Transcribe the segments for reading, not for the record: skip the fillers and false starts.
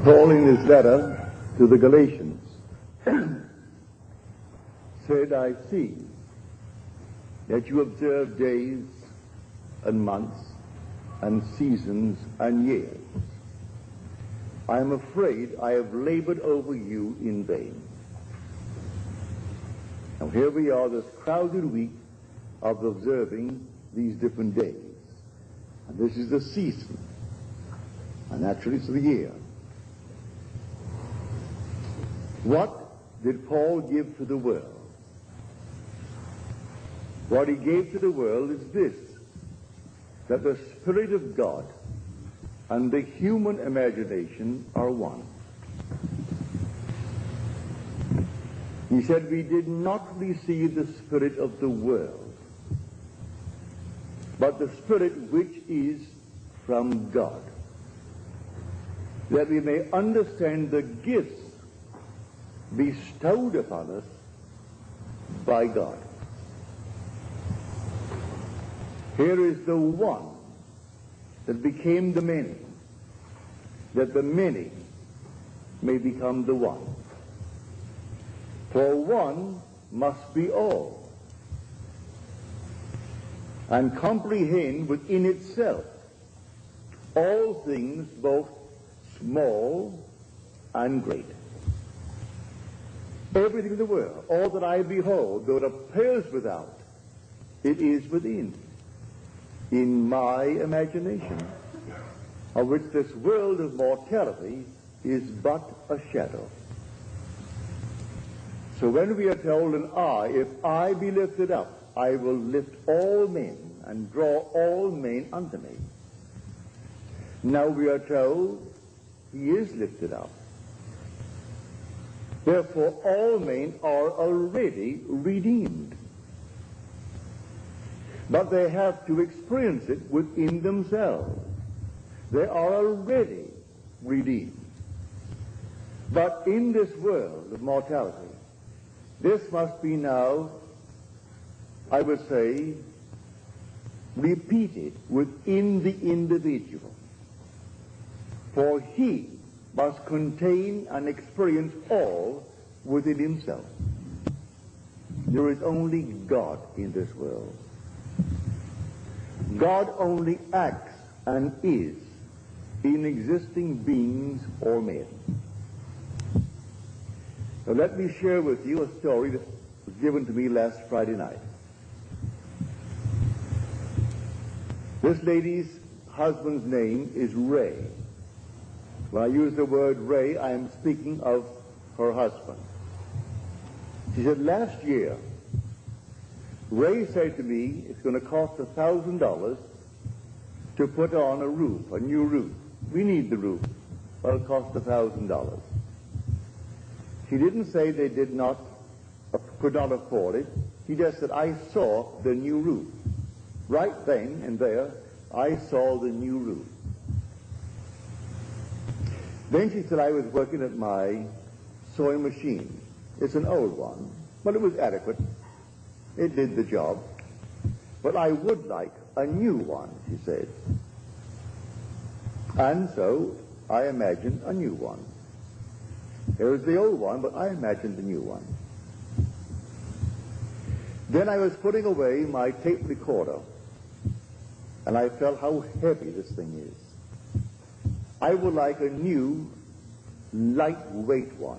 Paul, in his letter to the Galatians, said, I see that you observe days and months and seasons and years. I am afraid I have labored over you in vain. Now here we are, this crowded week of observing these different days. And this is the season. And actually it's the year. What did Paul give to the world? What he gave to the world is this, that the Spirit of God and the human imagination are one. He said, we did not receive the spirit of the world, but the Spirit which is from God, that we may understand the gifts bestowed upon us by God. Here is the one that became the many, that the many may become the one. For one must be all, and comprehend within itself all things, both small and great. Everything in the world, all that I behold, though it appears without, it is within, in my imagination, of which this world of mortality is but a shadow. So when we are told, if I be lifted up, I will lift all men and draw all men unto me. Now we are told he is lifted up. Therefore all men are already redeemed. But they have to experience it within themselves. They are already redeemed. But in this world of mortality, this must be now, I would say, repeated within the individual. For he must contain and experience all within himself. There is only God in this world. God only acts and is in existing beings or men. Now let me share with you a story that was given to me last Friday night. This lady's husband's name is Ray. When I use the word Ray, I am speaking of her husband. She said, last year, Ray said to me, it's going to cost $1,000 to put on a roof, a new roof. We need the roof. Well, it'll cost $1,000. She didn't say they could not afford it. She just said, I saw the new roof. Right then and there, I saw the new roof. Then she said, I was working at my sewing machine. It's an old one, but it was adequate. It did the job. But I would like a new one, she said. And so I imagined a new one. There was the old one, but I imagined the new one. Then I was putting away my tape recorder, and I felt how heavy this thing is. I would like a new, lightweight one.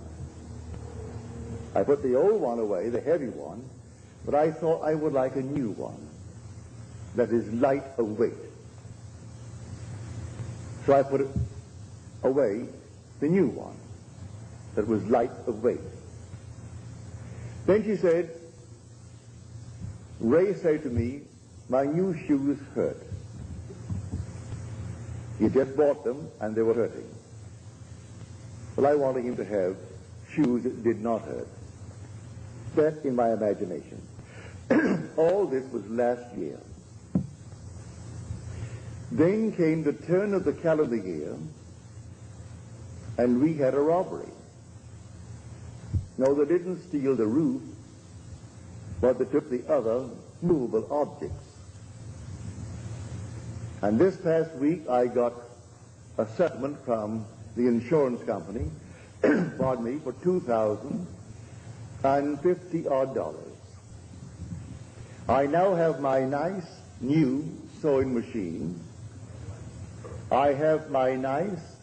I put the old one away, the heavy one, but I thought I would like a new one that is light of weight. So I put it away, the new one that was light of weight. Then she said, Ray said to me, my new shoes hurt. He just bought them and they were hurting. Well, I wanted him to have shoes that did not hurt. That in my imagination. All this was last year. Then came the turn of the calendar year, and we had a robbery. No, they didn't steal the roof, but they took the other movable objects. And this past week I got a settlement from the insurance company, bought me for $2,050 odd. I now have my nice new sewing machine. I have my nice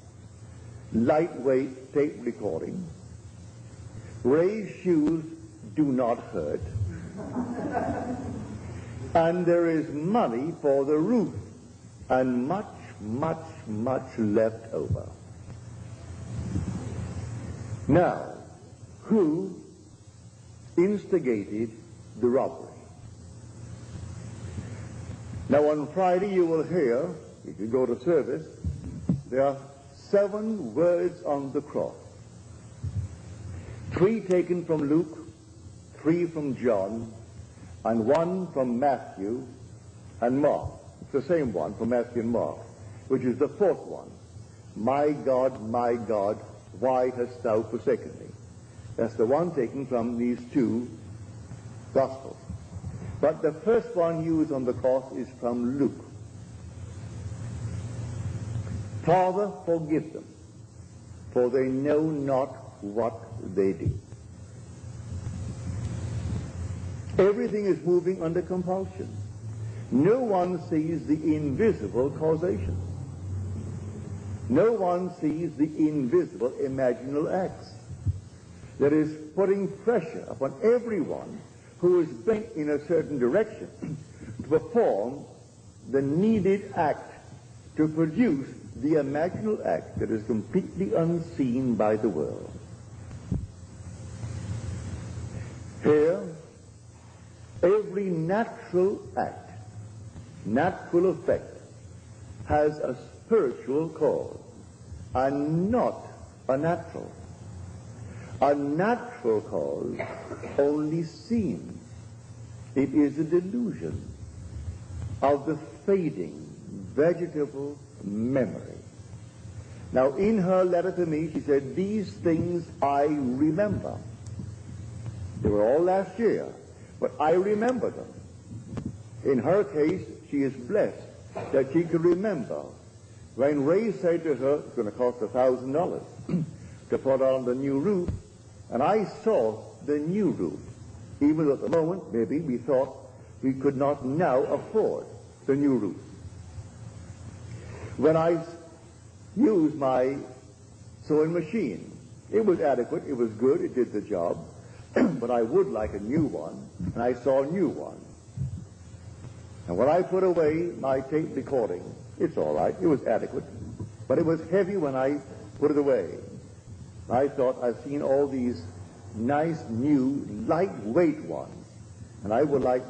lightweight tape recording. Ray's shoes do not hurt. And there is money for the roof and much, much, much left over. Now, who instigated the robbery? Now, on Friday you will hear, if you go to service, there are 7 words on the cross. 3 taken from Luke, 3 from John, and 1 from Matthew and Mark. It's the same one from Matthew and Mark, which is the 4th one. My God, why hast thou forsaken me? That's the one taken from these 2 Gospels. But the first one used on the cross is from Luke. Father, forgive them, for they know not what they do. Everything is moving under compulsion. No one sees the invisible causation. No one sees the invisible imaginal acts that is putting pressure upon everyone who is bent in a certain direction to perform the needed act to produce the imaginal act that is completely unseen by the world. Here, every natural act, natural effect, has a spiritual cause and not a natural. A natural cause only seen. It is a delusion of the fading vegetable memory. Now, in her letter to me, she said, these things I remember. They were all last year, but I remember them. In her case, she is blessed that she could remember when Ray said to her, it's going to cost $1,000 to put on the new roof, and I saw the new roof, even though at the moment, maybe, we thought we could not now afford the new roof. When I used my sewing machine, it was adequate, it was good, it did the job, but I would like a new one, and I saw a new one. And when I put away my tape recording, it's all right, it was adequate, but it was heavy when I put it away. I thought, I've seen all these nice, new, lightweight ones, and I would like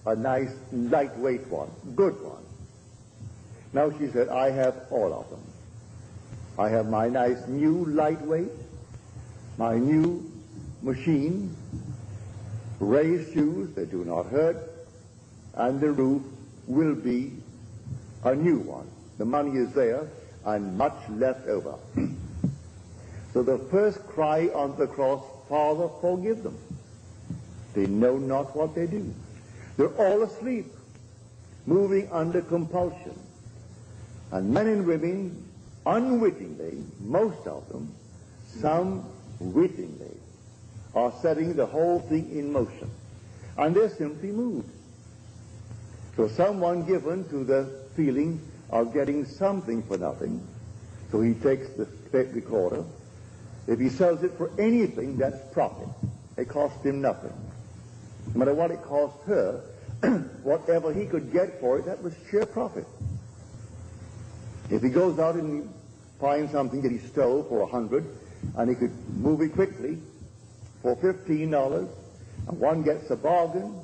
a nice, lightweight one, good one. Now she said, I have all of them. I have my nice, new, lightweight, my new machine, Ray's shoes, they do not hurt, and the roof will be a new one. The money is there, and much left over. So the first cry on the cross, Father, forgive them. They know not what they do. They're all asleep, moving under compulsion. And men and women, unwittingly, most of them, some wittingly, are setting the whole thing in motion. And they're simply moved. So someone given to the feeling of getting something for nothing, so he takes the tape recorder. If he sells it for anything, that's profit. It costs him nothing. No matter what it cost her, whatever he could get for it, that was sheer profit. If he goes out and finds something that he stole for $100, and he could move it quickly for $15, and one gets a bargain,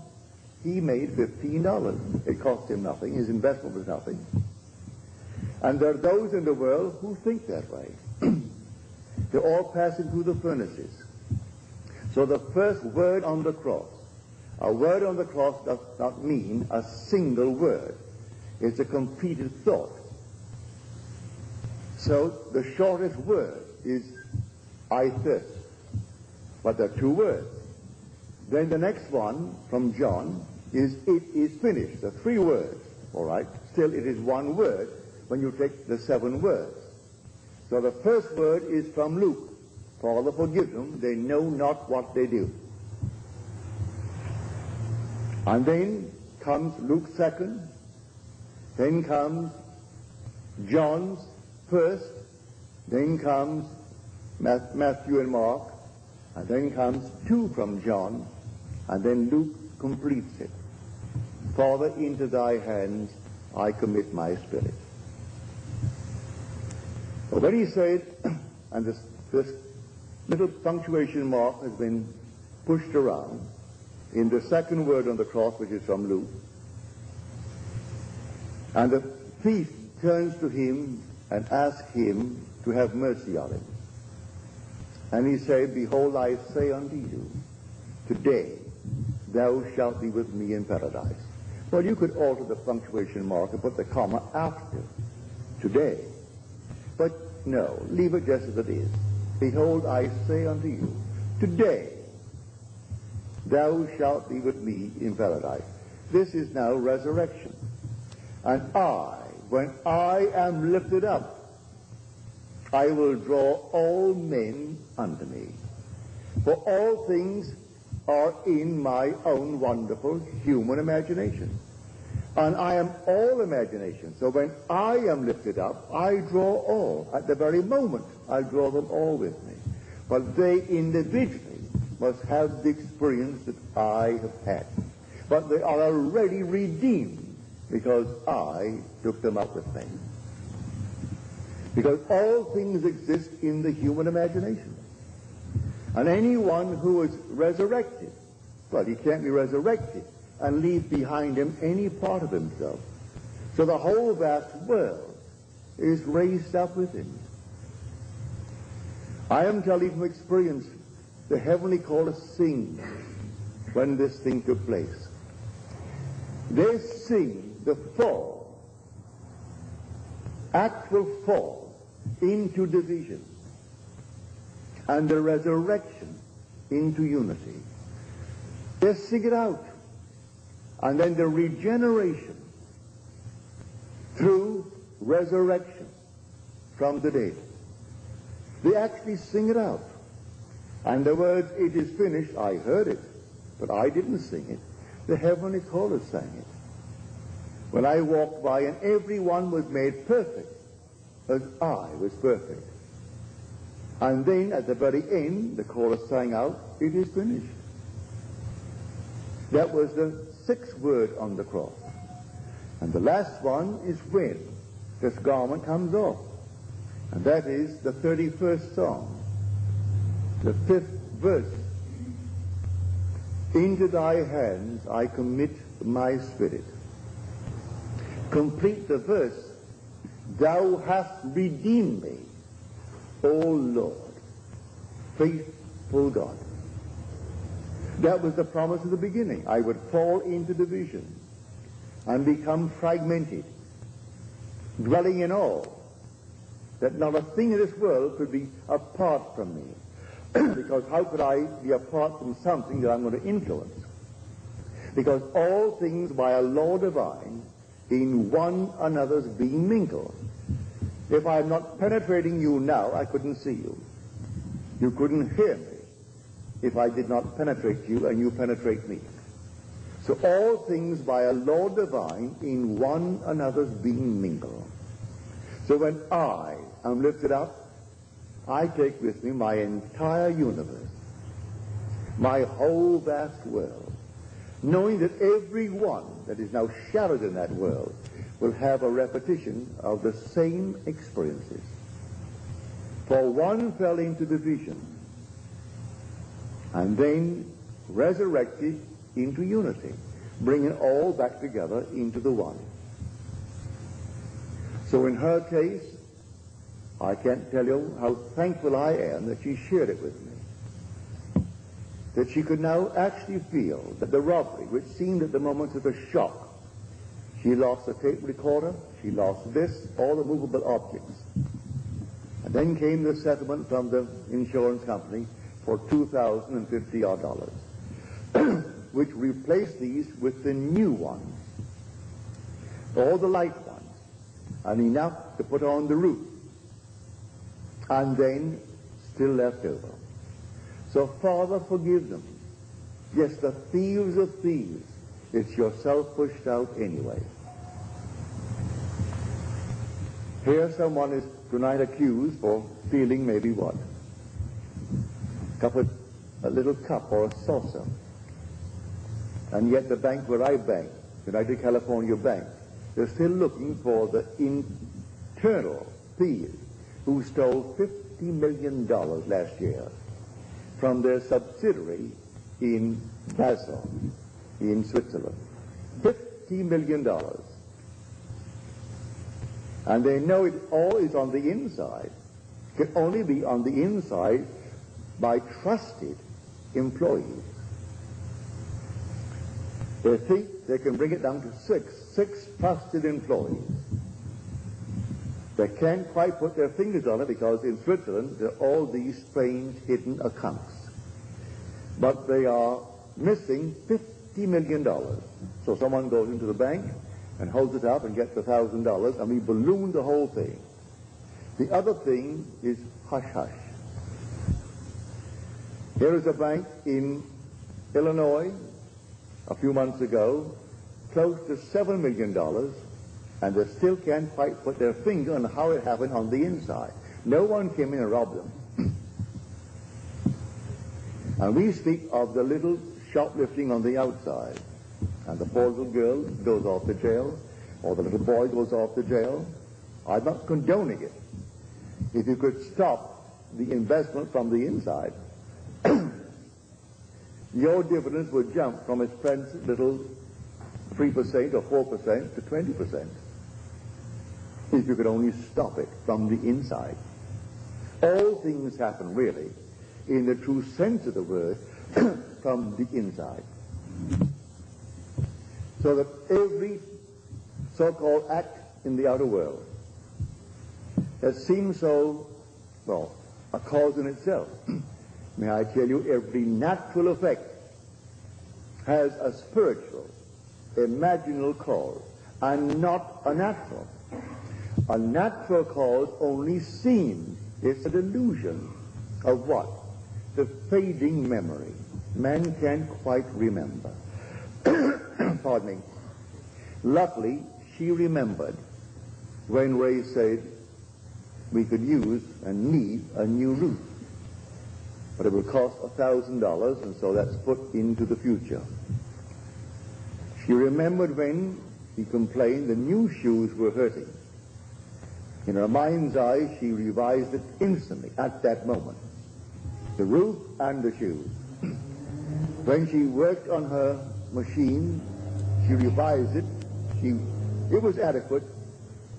he made $15. It cost him nothing. His investment was nothing. And there are those in the world who think that way. They're all passing through the furnaces. So the first word on the cross, a word on the cross does not mean a single word. It's a completed thought. So the shortest word is, I thirst. But there are 2 words. Then the next one from John is, it is finished. There are 3 words. All right? Still, it is 1 word when you take the 7 words. So the first word is from Luke. Father, forgive them, they know not what they do. And then comes Luke's second, then comes John's first, then comes Matthew and Mark, and then comes two from John, and then Luke completes it. Father, into thy hands I commit my spirit. But when he said, and this little punctuation mark has been pushed around in the second word on the cross, which is from Luke, and the thief turns to him and asks him to have mercy on him. And he said, behold, I say unto you, today thou shalt be with me in paradise. Well, you could alter the punctuation mark and put the comma after today. But no, leave it just as it is. Behold, I say unto you, today thou shalt be with me in paradise. This is now resurrection. And when I am lifted up, I will draw all men unto me. For all things are in my own wonderful human imagination. And I am all imagination. So when I am lifted up, I draw all. At the very moment, I draw them all with me. But they individually must have the experience that I have had. But they are already redeemed because I took them up with me. Because all things exist in the human imagination. And anyone who is resurrected, well, he can't be resurrected and leave behind him any part of himself. So the whole vast world is raised up with him. I am telling from experience, the heavenly chorus sing when this thing took place. They sing the fall, actual fall into division, and the resurrection into unity. They sing it out. And then the regeneration through resurrection from the dead. They actually sing it out. And the words, it is finished, I heard it, but I didn't sing it. The heavenly chorus sang it. When I walked by and everyone was made perfect as I was perfect. And then at the very end, the chorus sang out, it is finished. That was the sixth word on the cross. And the last one is when this garment comes off. And that is the 31st Psalm, the 5th verse. Into thy hands I commit my spirit. Complete the verse. Thou hast redeemed me, O Lord, faithful God. That was the promise of the beginning. I would fall into division and become fragmented, dwelling in all, that not a thing in this world could be apart from me. Because how could I be apart from something that I'm going to influence? Because all things by a law divine in one another's being mingled. If I'm not penetrating you now, I couldn't see you. You couldn't hear me if I did not penetrate you and you penetrate me. So all things by a law divine in one another's being mingled. So when I am lifted up, I take with me my entire universe, my whole vast world, knowing that every one that is now shadowed in that world will have a repetition of the same experiences. For one fell into division and then resurrected into unity, bringing all back together into the one. So in her case, I can't tell you how thankful I am that she shared it with me. That she could now actually feel that the robbery, which seemed at the moment of a shock, she lost the tape recorder, she lost this, all the movable objects. And then came the settlement from the insurance company for $2,050, which replaced these with the new ones, all the light ones, and enough to put on the roof. and then still left over. So, Father, forgive them. Yes, the thieves of thieves. It's yourself pushed out anyway. Here someone is tonight accused for stealing maybe what? A little cup or a saucer. And yet the bank where I bank, United California Bank, they're still looking for the internal thieves who stole $50 million last year from their subsidiary in Basel, in Switzerland. $50 million. And they know it all is on the inside. It can only be on the inside by trusted employees. They think they can bring it down to six trusted employees. They can't quite put their fingers on it because in Switzerland there are all these strange hidden accounts. But they are missing $50 million. So someone goes into the bank and holds it up and gets $1,000, and we balloon the whole thing. The other thing is hush-hush. Here is a bank in Illinois a few months ago, close to $7 million, and they still can't quite put their finger on how it happened on the inside. No one came in and robbed them. And we speak of the little shoplifting on the outside. And the poor little girl goes off to jail, or the little boy goes off to jail. I'm not condoning it. If you could stop the investment from the inside, your dividends would jump from its present little 3% or 4% to 20%. If you could only stop it from the inside. All things happen, really, in the true sense of the word, from the inside. So that every so-called act in the outer world that seems so, well, a cause in itself. May I tell you, every natural effect has a spiritual, imaginal cause, and not a natural. A natural cause only seems, it's a delusion of what? The fading memory. Man can't quite remember. Pardon me. Luckily, she remembered when Ray said we could use and need a new roof. But it will cost $1,000, and so that's put into the future. She remembered when he complained the new shoes were hurting. In her mind's eye, she revised it instantly, at that moment. The roof and the shoes. When she worked on her machine, she revised it. It was adequate,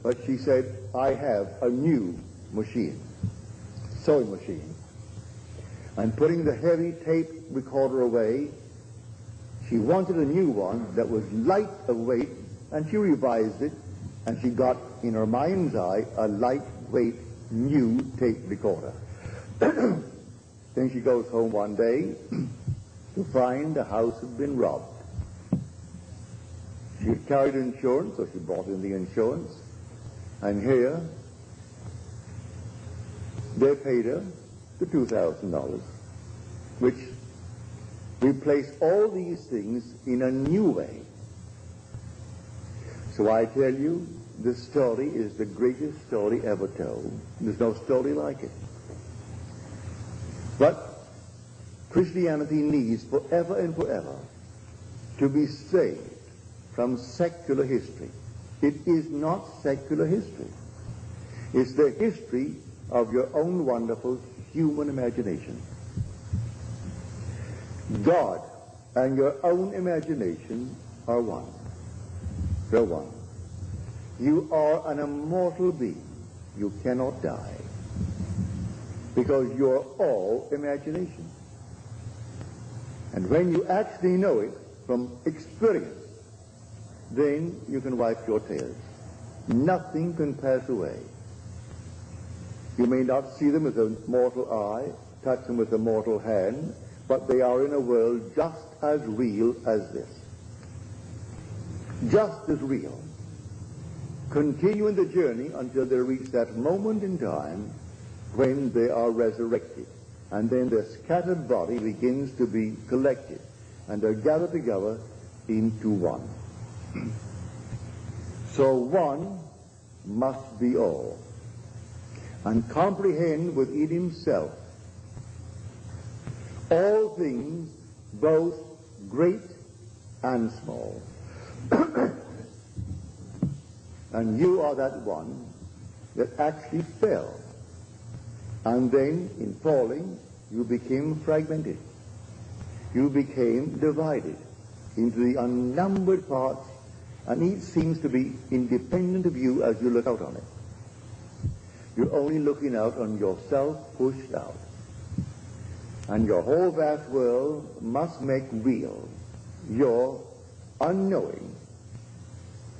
but she said, I have a new machine, sewing machine. And putting the heavy tape recorder away, she wanted a new one that was light of weight, and she revised it, and she got, in her mind's eye, a lightweight new tape recorder. Then she goes home one day to find the house had been robbed. She had carried insurance, so she brought in the insurance, and here they paid her the $2,000, which replaced all these things in a new way. So I tell you, this story is the greatest story ever told. There's no story like it. But Christianity needs forever and forever to be saved from secular history. It is not secular history. It's the history of your own wonderful human imagination. God and your own imagination are one. They're one. You are an immortal being. You cannot die. Because you're all imagination. And when you actually know it from experience, then you can wipe your tears. Nothing can pass away. You may not see them with a mortal eye, touch them with a mortal hand, but they are in a world just as real as this. Just as real. Continuing the journey until they reach that moment in time when they are resurrected. And then the scattered body begins to be collected, and they're gathered together into one. So one must be all, and comprehend within himself all things, both great and small. And you are that one that actually fell. And then, in falling, you became fragmented. You became divided into the unnumbered parts, and each seems to be independent of you as you look out on it. You're only looking out on yourself pushed out. And your whole vast world must make real your unknowing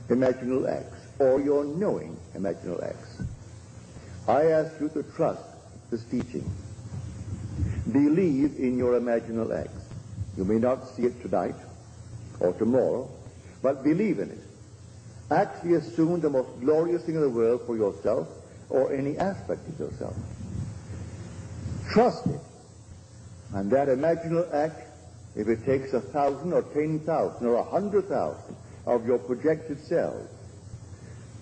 imaginal acts, or your knowing imaginal acts. I ask you to trust this teaching. Believe in your imaginal acts. You may not see it tonight or tomorrow, but believe in it. Actually assume the most glorious thing in the world for yourself or any aspect of yourself. Trust it. And that imaginal act, if it takes 1,000 or 10,000 or 100,000 of your projected selves,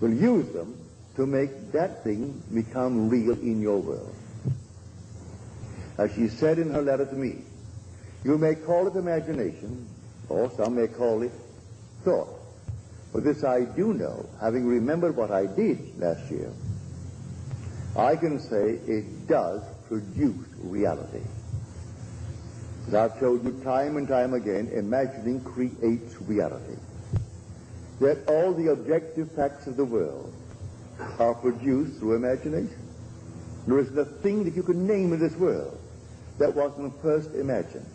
will use them to make that thing become real in your world. As she said in her letter to me, you may call it imagination, or some may call it thought. But this I do know, having remembered what I did last year, I can say it does produce reality. As I've told you time and time again, imagining creates reality. That all the objective facts of the world are produced through imagination. There isn't a thing that you can name in this world that wasn't first imagined.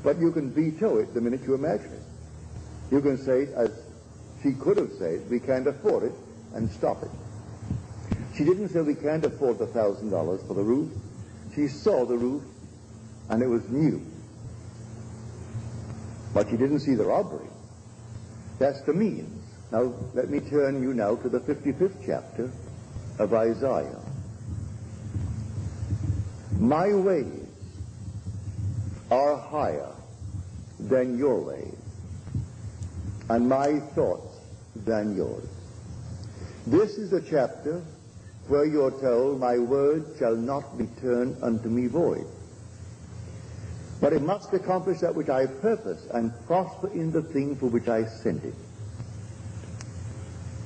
But you can veto it the minute you imagine it. You can say, as she could have said, we can't afford it, and stop it. She didn't say we can't afford the $1,000 for the roof. She saw the roof, and it was new. But she didn't see the robbery. That's the means. Now, let me turn you now to the 55th chapter of Isaiah. My ways are higher than your ways, and my thoughts than yours. This is the chapter where you're told, my word shall not return unto me void, but it must accomplish that which I purpose and prosper in the thing for which I sent it.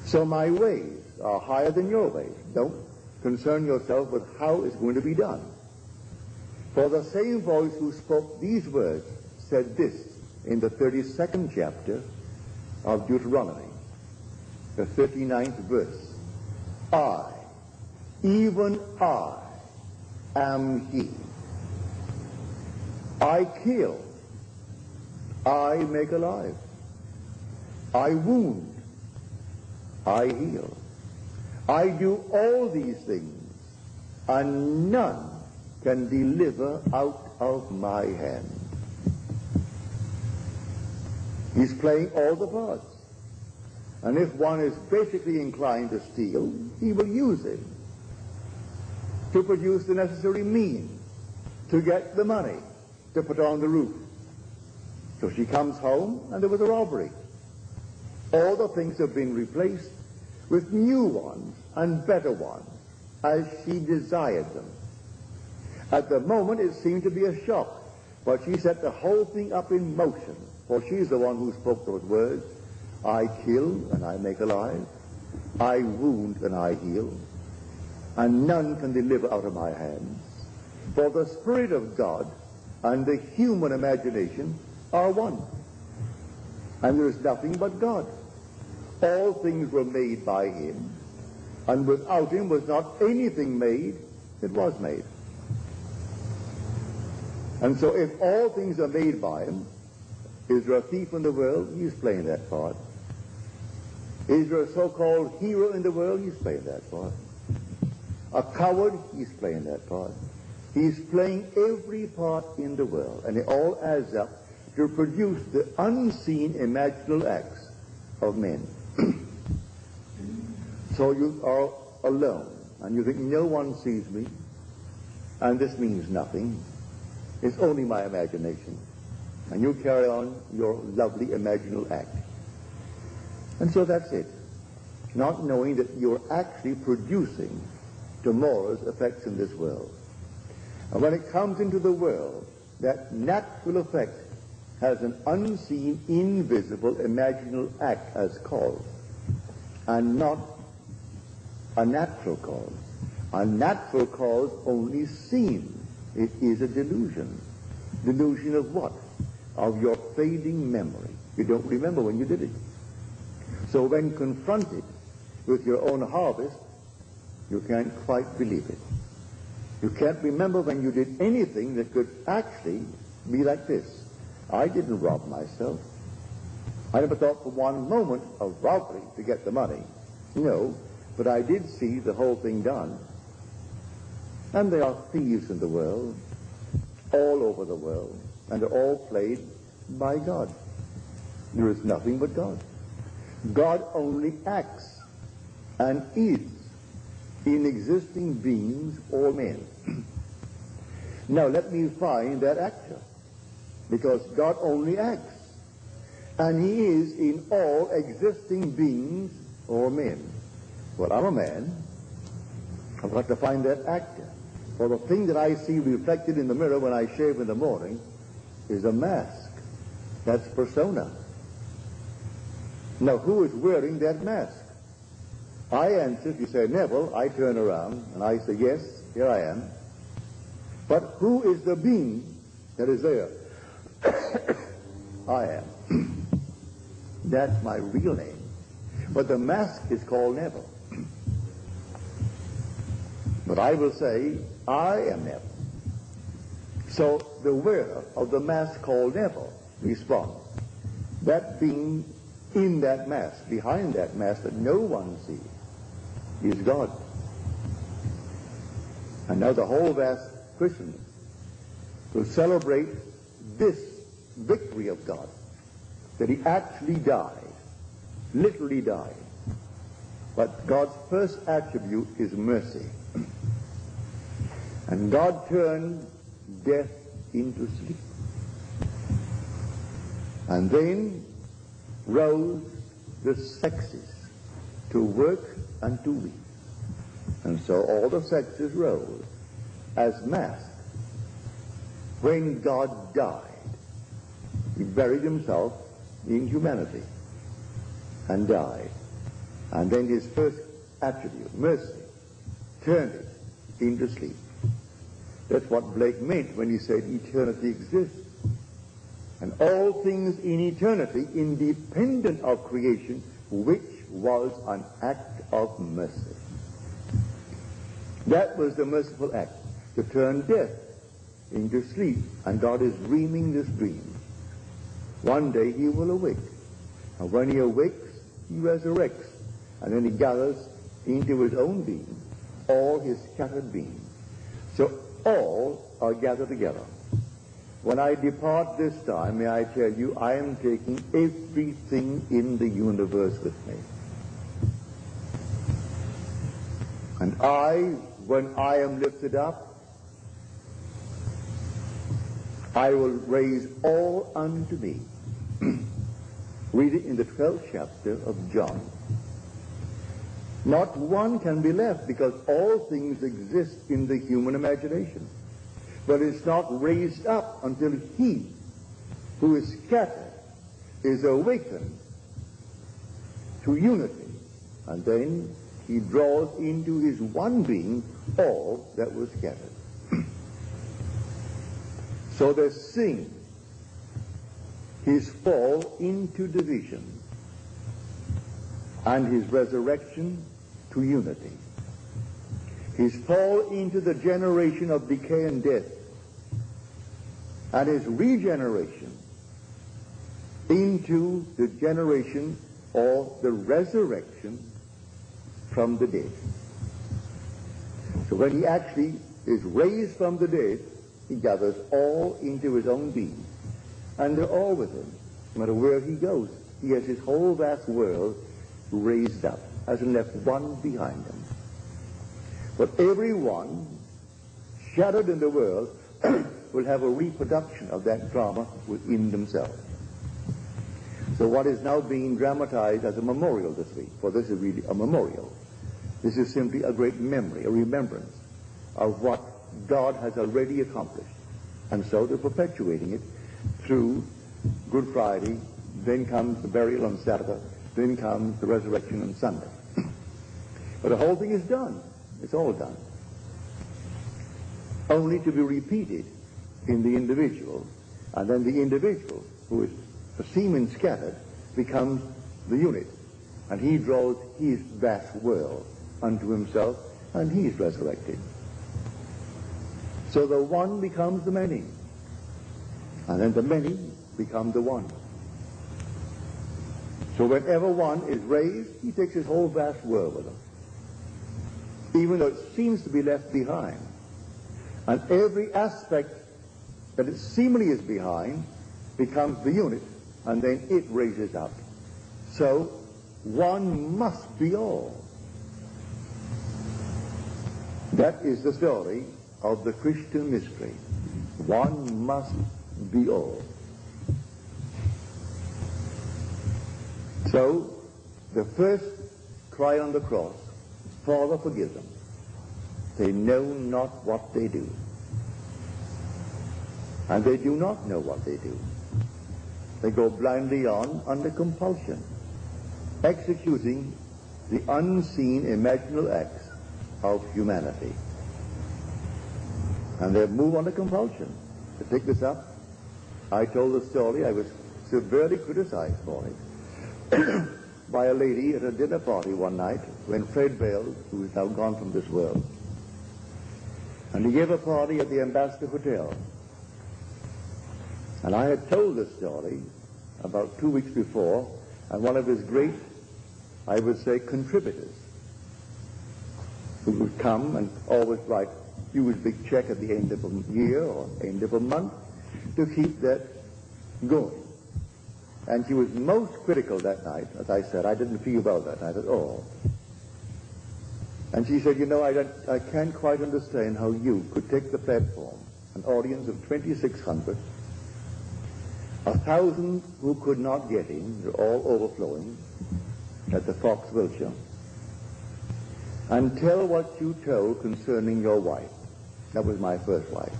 So my ways are higher than your ways. Don't concern yourself with how it's going to be done. For the same voice who spoke these words said this in the 32nd chapter of Deuteronomy, the 39th verse. I, even I, am he. I kill, I make alive. I wound, I heal. I do all these things, and none can deliver out of my hand. He's playing all the parts. And if one is basically inclined to steal, he will use it to produce the necessary means to get the money to put on the roof. So she comes home, and there was a robbery. All the things have been replaced with new ones and better ones as she desired them. At the moment, it seemed to be a shock, but she set the whole thing up in motion, for she's the one who spoke those words. I kill and I make alive. I wound and I heal. And none can deliver out of my hands. For the Spirit of God and the human imagination are one. And there is nothing but God. All things were made by him, and without him was not anything made that was made. And so if all things are made by him, is there a thief in the world? He's playing that part. Is there a so-called hero in the world? He's playing that part. A coward? He's playing that part. He's playing every part in the world, and it all adds up to produce the unseen imaginal acts of men. So you are alone, and you think no one sees me, and this means nothing. It's only my imagination. And you carry on your lovely imaginal act. And so that's it. Not knowing that you're actually producing tomorrow's effects in this world. And when it comes into the world, that natural effect has an unseen, invisible, imaginal act as cause, and not a natural cause. A natural cause only seen. It is a delusion. Delusion of what? Of your fading memory. You don't remember when you did it. So when confronted with your own harvest, you can't quite believe it. You can't remember when you did anything that could actually be like this. I didn't rob myself. I never thought for one moment of robbery to get the money. No, but I did see the whole thing done. And there are thieves in the world, all over the world, and they're all played by God. There is nothing but God. God only acts and is in existing beings or men. Now let me find that actor, because God only acts, and he is in all existing beings or men. Well, I'm a man. I've got to find that actor. For the thing that I see reflected in the mirror when I shave in the morning is a mask. That's persona. Now, who is wearing that mask? I answer, if you say, Neville, I turn around and I say, yes, here I am. But who is the being that is there? I am. That's my real name. But the mask is called Neville. But I will say, I am Neville. So the wearer of the mask called Neville responds. That being in that mask, behind that mask that no one sees, is God. And now the whole vast Christendom will celebrate this victory of God, that he actually died, literally died. But God's first attribute is mercy. And God turned death into sleep. And then rose the sexes to work and to weep. And so all the sexes rose as masks. When God died, he buried himself in humanity and died. And then his first attribute, mercy, turned it into sleep. That's what Blake meant when he said eternity exists. And all things in eternity, independent of creation, which was an act of mercy. That was the merciful act, to turn death into sleep. And God is dreaming this dream. One day he will awake. And when he awakes, he resurrects. And then he gathers into his own being all his scattered beings. So all are gathered together. When I depart this time, may I tell you, I am taking everything in the universe with me. And when I am lifted up, I will raise all unto me. Read it in the 12th chapter of John. Not one can be left, because all things exist in the human imagination. But it's not raised up until he who is scattered is awakened to unity. And then he draws into his one being all that was scattered. So the sin, his fall into division, and his resurrection to unity. His fall into the generation of decay and death, and his regeneration into the generation or the resurrection from the dead. So when he actually is raised from the dead, he gathers all into his own being, and they're all with him. No matter where he goes, he has his whole vast world raised up, hasn't left one behind him. But everyone shattered in the world will have a reproduction of that drama within themselves. So what is now being dramatized as a memorial this week, for this is really a memorial. This is simply a great memory, a remembrance of what God has already accomplished. And so they're perpetuating it through Good Friday, then comes the burial on Saturday, then comes the resurrection on Sunday. But the whole thing is done. It's all done. Only to be repeated in the individual, and then the individual, who is a semen scattered, becomes the unit, and he draws his vast world unto himself, and he is resurrected. So the one becomes the many, and then the many become the one. So whenever one is raised, he takes his whole vast world with him, even though it seems to be left behind. And every aspect that it seemingly is behind becomes the unit, and then it raises up. So one must be all. That is the story of the Christian mystery. One must be all. So the first cry on the cross, Father, forgive them. They know not what they do. And they do not know what they do. They go blindly on under compulsion, executing the unseen imaginal acts of humanity. And they move under compulsion. To pick this up, I told the story. I was severely criticized for it by a lady at a dinner party one night when Fred Bales, who is now gone from this world, and he gave a party at the Ambassador Hotel. And I had told this story about 2 weeks before, and one of his great, I would say, contributors, who would come and always write huge big check at the end of a year or end of a month to keep that going. And she was most critical that night. As I said, I didn't feel about that night at all. And she said, you know, I can't quite understand how you could take the platform, an audience of 2,600, 1,000 who could not get in, they're all overflowing, at the Fox Wilshire, and tell what you told concerning your wife. That was my first wife.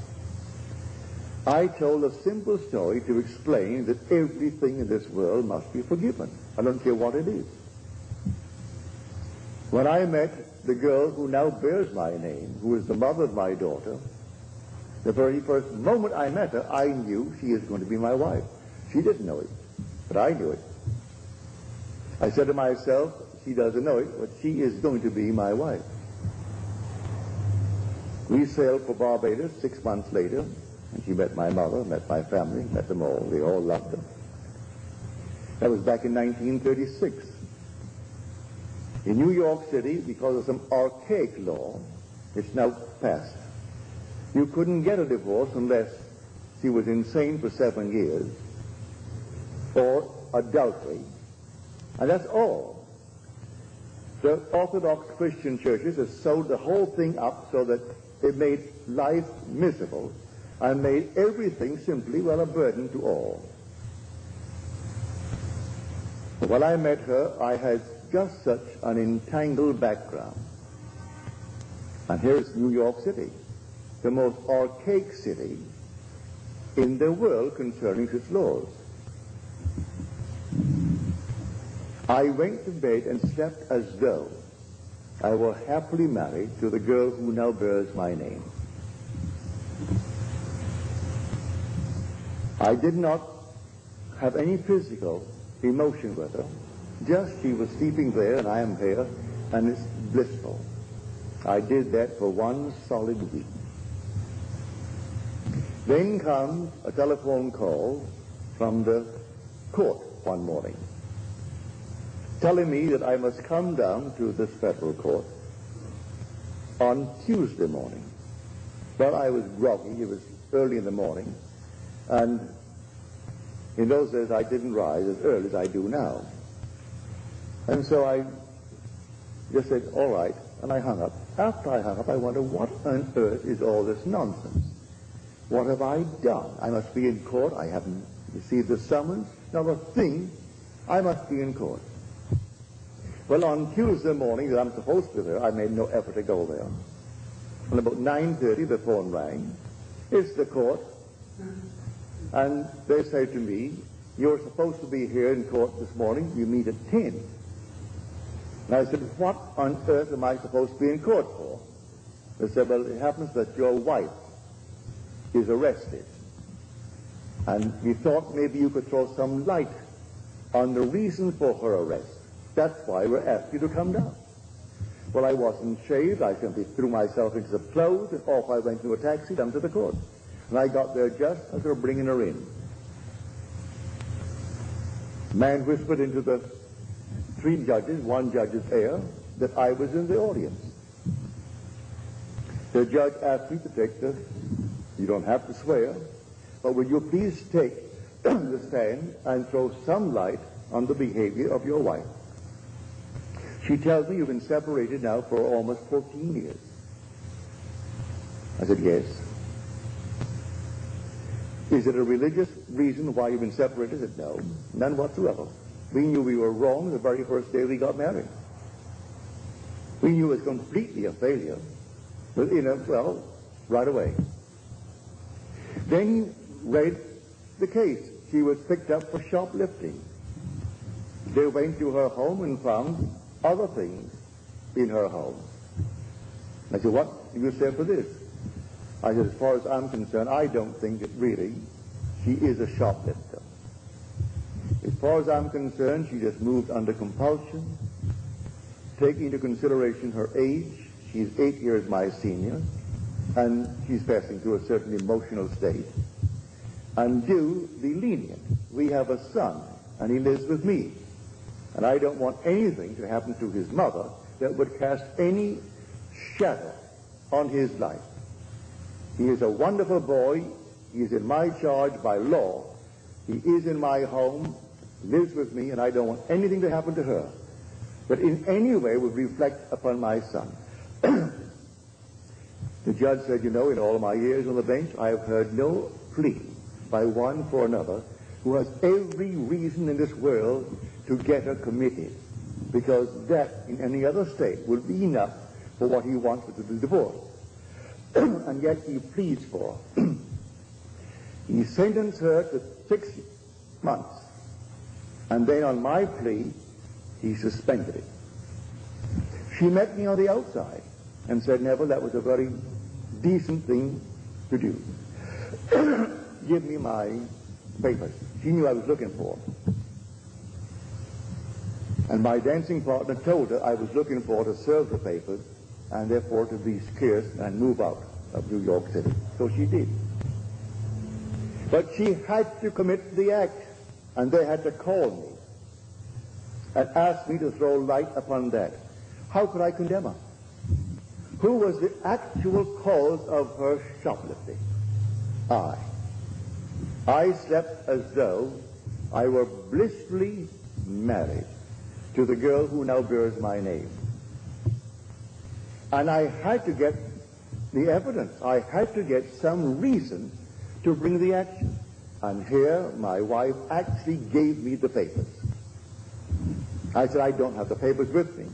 I told a simple story to explain that everything in this world must be forgiven. I don't care what it is. When I met the girl who now bears my name, who is the mother of my daughter, the very first moment I met her, I knew she is going to be my wife. She didn't know it, but I knew it. I said to myself, she doesn't know it, but she is going to be my wife. We sailed for Barbados 6 months later, and she met my mother, met my family, met them all. They all loved her. That was back in 1936. In New York City, because of some archaic law, it's now passed, you couldn't get a divorce unless she was insane for 7 years, or adultery, and that's all. The Orthodox Christian churches have sewed the whole thing up so that it made life miserable and made everything simply, well, a burden to all. But when I met her, I had just such an entangled background. And here's New York City, the most archaic city in the world concerning its laws. I went to bed and slept as though I were happily married to the girl who now bears my name. I did not have any physical emotion with her. Just she was sleeping there and I am here, and it's blissful. I did that for 1 solid week. Then comes a telephone call from the court one morning, telling me that I must come down to this federal court on Tuesday morning. Well, I was groggy. It was early in the morning, and in those days I didn't rise as early as I do now. And so I just said, all right, and I hung up. After I hung up, I wondered, what on earth is all this nonsense? What have I done? I must be in court. I haven't received the summons. Not a thing. I must be in court. Well, on Tuesday morning that I'm supposed to be there, I made no effort to go there. And about 9:30, the phone rang. It's the court. And they say to me, you're supposed to be here in court this morning. You meet at 10. And I said, what on earth am I supposed to be in court for? They said, well, it happens that your wife is arrested. And we thought maybe you could throw some light on the reason for her arrest. That's why we're asking you to come down. Well, I wasn't shaved. I simply threw myself into the clothes, and off I went to a taxi down to the court. And I got there just as they were bringing her in. The man whispered into the three judges, one judge's ear, that I was in the audience. The judge asked me to take you don't have to swear, but will you please take the stand and throw some light on the behavior of your wife? She tells me you've been separated now for almost 14 years. I said, yes. Is it a religious reason why you've been separated? I said, no, none whatsoever. We knew we were wrong the very first day we got married. We knew it was completely a failure, right away. Then he read the case. She was picked up for shoplifting. They went to her home and found other things in her home. I said, what do you say for this? I said, as far as I'm concerned, I don't think that really she is a shoplifter. As far as I'm concerned, she just moved under compulsion, taking into consideration her age. She's 8 years my senior, and she's passing through a certain emotional state. And do be lenient. We have a son, and he lives with me. And I don't want anything to happen to his mother that would cast any shadow on his life. He is a wonderful boy. He is in my charge by law. He is in my home, lives with me, and I don't want anything to happen to her that in any way would reflect upon my son. The judge said, in all my years on the bench, I have heard no plea by one for another who has every reason in this world to get her committed, because that in any other state would be enough for what he wants to the divorce. And yet he pleads for her. He sentenced her to 6 months, and then on my plea he suspended it. She met me on the outside and said, Neville, that was a very decent thing to do. Give me my papers. She knew I was looking for them. And my dancing partner told her I was looking for her to serve the papers and therefore to be scarce and move out of New York City. So she did. But she had to commit the act, and they had to call me and ask me to throw light upon that. How could I condemn her? Who was the actual cause of her shoplifting? I slept as though I were blissfully married to the girl who now bears my name. And I had to get the evidence. I had to get some reason to bring the action. And here my wife actually gave me the papers. I said, I don't have the papers with me.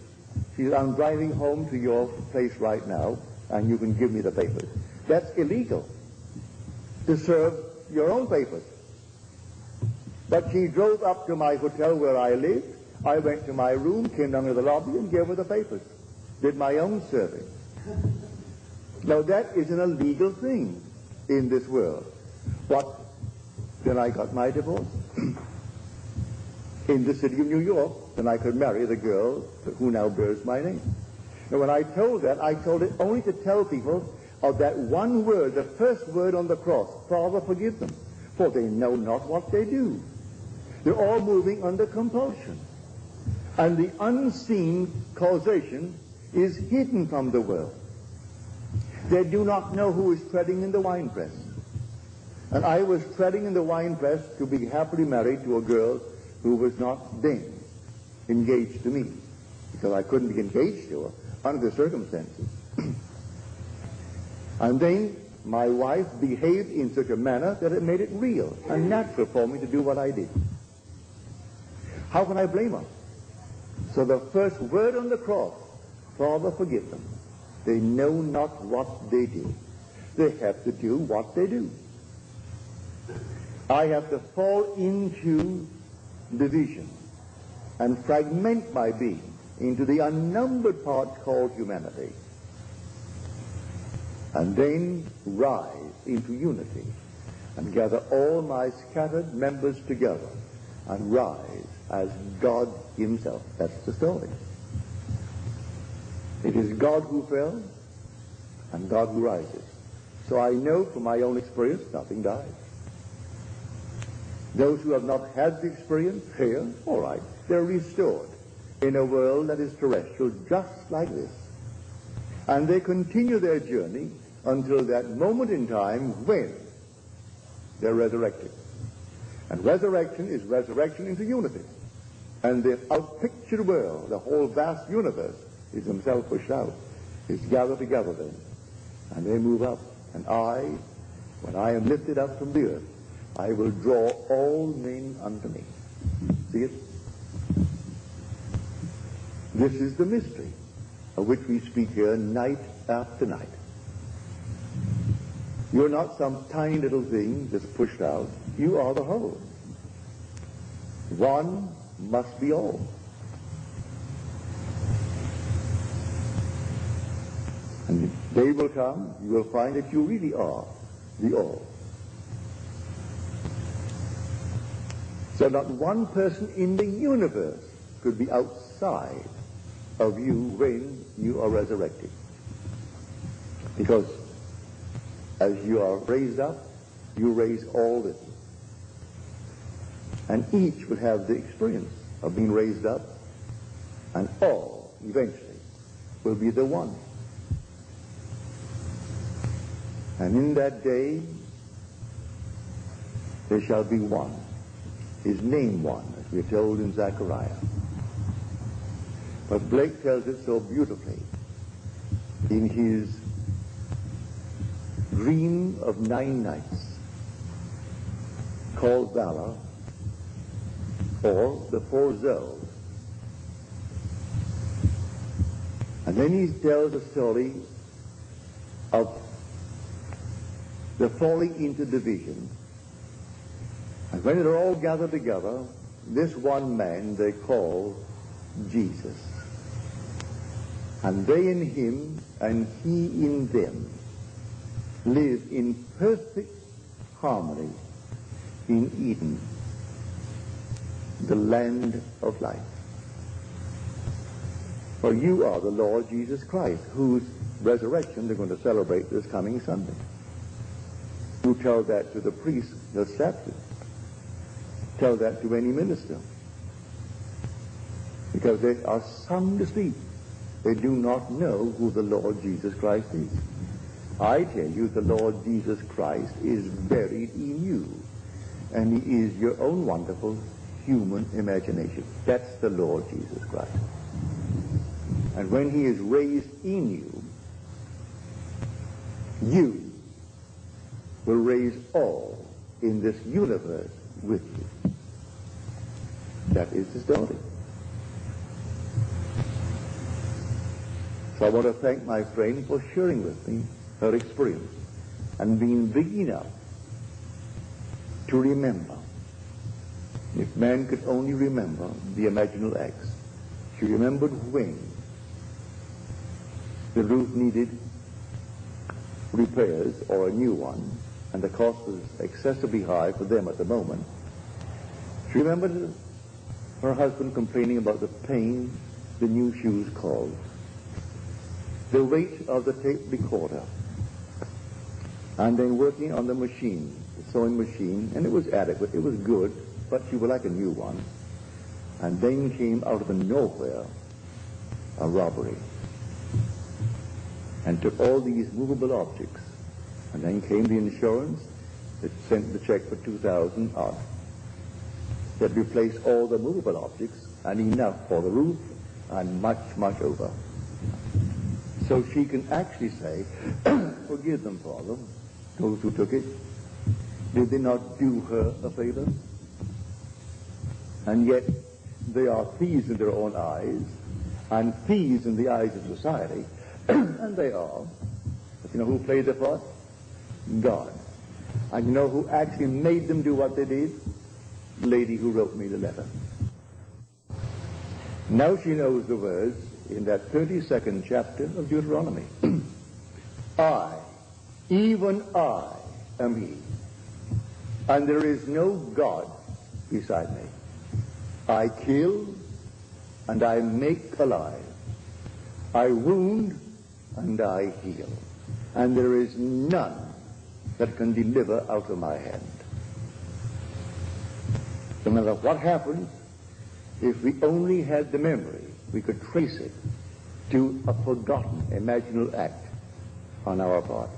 She said, I'm driving home to your place right now, and you can give me the papers. That's illegal, to serve your own papers. But she drove up to my hotel where I lived. I went to my room, came down to the lobby, and gave her the papers. Did my own serving. Now that is an illegal thing in this world. But then I got my divorce. In the city of New York, then I could marry the girl who now bears my name. And when I told that, I told it only to tell people of that one word, the first word on the cross, Father, forgive them, for they know not what they do. They're all moving under compulsion. And the unseen causation is hidden from the world. They do not know who is treading in the winepress. And I was treading in the winepress to be happily married to a girl who was not then engaged to me, because I couldn't be engaged to her under the circumstances. And then my wife behaved in such a manner that it made it real and natural for me to do what I did. How can I blame her? So the first word on the cross, Father, forgive them. They know not what they do. They have to do what they do. I have to fall into division and fragment my being into the unnumbered parts called humanity, and then rise into unity and gather all my scattered members together and rise as God himself. That's the story. It is God who fell and God who rises. So I know from my own experience nothing dies. Those who have not had the experience here, all right, they're restored in a world that is terrestrial just like this. And they continue their journey until that moment in time when they're resurrected. And resurrection is resurrection into unity. And the outpictured world, the whole vast universe, is himself pushed out. Is gathered together then. And they move up. And I, when I am lifted up from the earth, I will draw all men unto me. See it? This is the mystery of which we speak here night after night. You're not some tiny little thing that's pushed out. You are the whole. One must be all. And the day will come, you will find that you really are the all. So not one person in the universe could be outside of you when you are resurrected. Because as you are raised up, you raise all with you. And each will have the experience of being raised up, and all, eventually, will be the one. And in that day, there shall be one. His name one, as we are told in Zechariah. But Blake tells it so beautifully in his dream of 9 nights, called Valor, or the 4 Zoes. And then he tells a story of the falling into division. And when they're all gathered together, this one man they call Jesus. And they in him and he in them live in perfect harmony in Eden, the land of life. For you are the Lord Jesus Christ, whose resurrection they're going to celebrate this coming Sunday. You tell that to the priest, the Sabbath. Tell that to any minister. Because there are some deceit. They do not know who the Lord Jesus Christ is. I tell you, the Lord Jesus Christ is buried in you. And he is your own wonderful human imagination. That's the Lord Jesus Christ. And when he is raised in you, you will raise all in this universe with you. That is the story. So I want to thank my friend for sharing with me her experience and being big enough to remember. If man could only remember the imaginal acts. She remembered when the roof needed repairs or a new one, and the cost was excessively high for them at the moment. She remembered her husband complaining about the pain the new shoes caused, the weight of the tape recorder, and then working on the machine, the sewing machine, and it was adequate, it was good, but she would like a new one. And then came out of the nowhere a robbery, and took all these movable objects. And then came the insurance that sent the check for $2,000 odd, that replaced all the movable objects and enough for the roof and much, much over. So she can actually say, forgive them, Father, those who took it. Did they not do her a favor? And yet they are thieves in their own eyes, and thieves in the eyes of society, and they are. But you know who played the part? God. And you know who actually made them do what they did? The lady who wrote me the letter. Now she knows the words in that 32nd chapter of Deuteronomy. I, even I, am he, and there is no God beside me. I kill, and I make alive. I wound, and I heal. And there is none that can deliver out of my hand. No matter what happens, if we only had the memory, we could trace it to a forgotten imaginal act on our part.